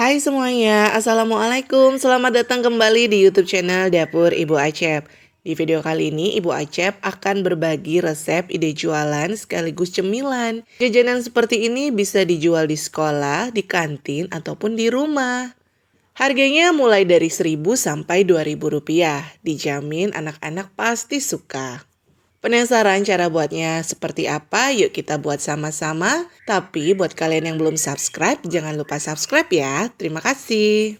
Hai semuanya, Assalamualaikum. Selamat datang kembali di YouTube channel Dapur Ibu Acep. Di video kali ini, Ibu Acep akan berbagi resep ide jualan sekaligus cemilan. Jajanan seperti ini bisa dijual di sekolah, di kantin, ataupun di rumah. Harganya mulai dari 1.000 sampai 2.000 rupiah. Dijamin anak-anak pasti suka. Penasaran cara buatnya seperti apa? Yuk kita buat sama-sama. Tapi buat kalian yang belum subscribe, jangan lupa subscribe ya. Terima kasih.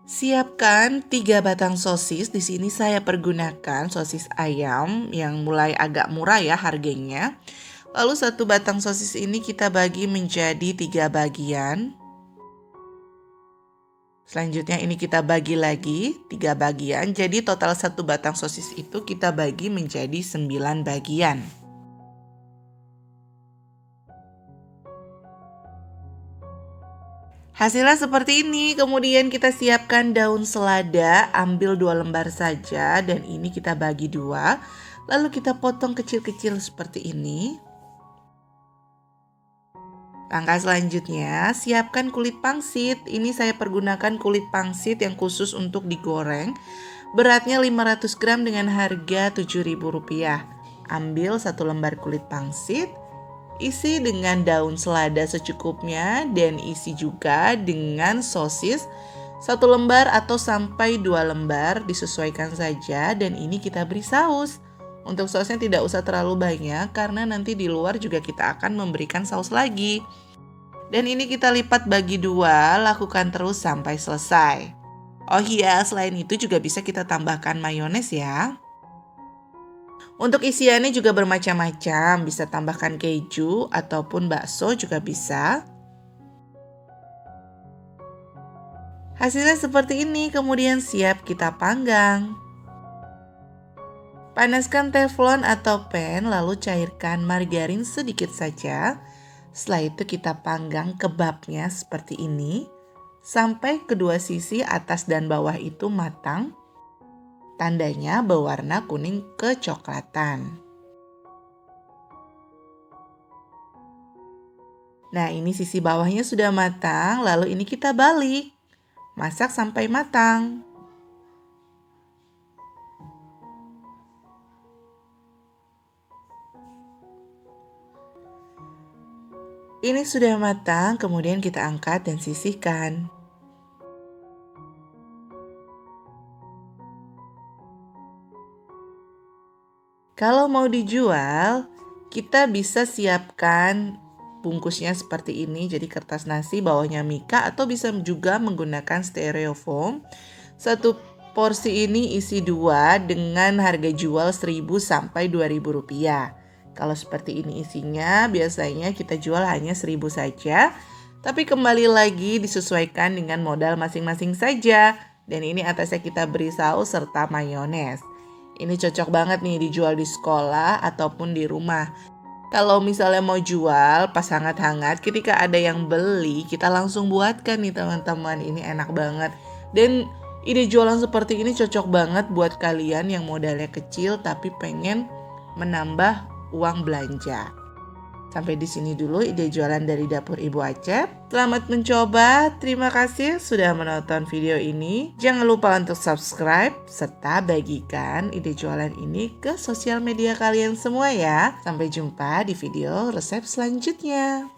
Siapkan 3 batang sosis. Di sini saya pergunakan sosis ayam yang mulai agak murah ya harganya. Lalu 1 batang sosis ini kita bagi menjadi 3 bagian. Selanjutnya ini kita bagi lagi 3 bagian. Jadi total 1 batang sosis itu kita bagi menjadi 9 bagian. Hasilnya seperti ini. Kemudian kita siapkan daun selada, ambil 2 lembar saja dan ini kita bagi 2. Lalu kita potong kecil-kecil seperti ini. Langkah selanjutnya, siapkan kulit pangsit. Ini saya pergunakan kulit pangsit yang khusus untuk digoreng. Beratnya 500 gram dengan harga Rp7.000. Ambil 1 lembar kulit pangsit, isi dengan daun selada secukupnya dan isi juga dengan sosis 1 lembar atau sampai 2 lembar, disesuaikan saja, dan ini kita beri saus. Untuk sausnya tidak usah terlalu banyak karena nanti di luar juga kita akan memberikan saus lagi. Dan ini kita lipat bagi 2, lakukan terus sampai selesai. Oh iya, selain itu juga bisa kita tambahkan mayones ya. Untuk isiannya juga bermacam-macam, bisa tambahkan keju ataupun bakso juga bisa. Hasilnya seperti ini, kemudian siap kita panggang. Panaskan teflon atau pan, lalu cairkan margarin sedikit saja. Setelah itu kita panggang kebabnya seperti ini, sampai kedua sisi atas dan bawah itu matang. Tandanya berwarna kuning kecoklatan. Nah, ini sisi bawahnya sudah matang, lalu ini kita balik. Masak sampai matang. Ini sudah matang, kemudian kita angkat dan sisihkan. Kalau mau dijual, kita bisa siapkan bungkusnya seperti ini, jadi kertas nasi bawahnya mika atau bisa juga menggunakan styrofoam. 1 porsi ini isi 2 dengan harga jual 1.000 sampai 2.000 rupiah. Kalau seperti ini isinya, biasanya kita jual hanya 1.000 saja. Tapi kembali lagi disesuaikan dengan modal masing-masing saja. Dan ini atasnya kita beri saus serta mayones. Ini cocok banget nih dijual di sekolah ataupun di rumah. Kalau misalnya mau jual pas hangat-hangat, ketika ada yang beli, kita langsung buatkan nih teman-teman. Ini enak banget. Dan ide jualan seperti ini cocok banget buat kalian yang modalnya kecil tapi pengen menambah uang belanja. Sampai di sini dulu ide jualan dari Dapur Ibu Acep. Selamat mencoba. Terima kasih sudah menonton video ini. Jangan lupa untuk subscribe serta bagikan ide jualan ini ke sosial media kalian semua ya. Sampai jumpa di video resep selanjutnya.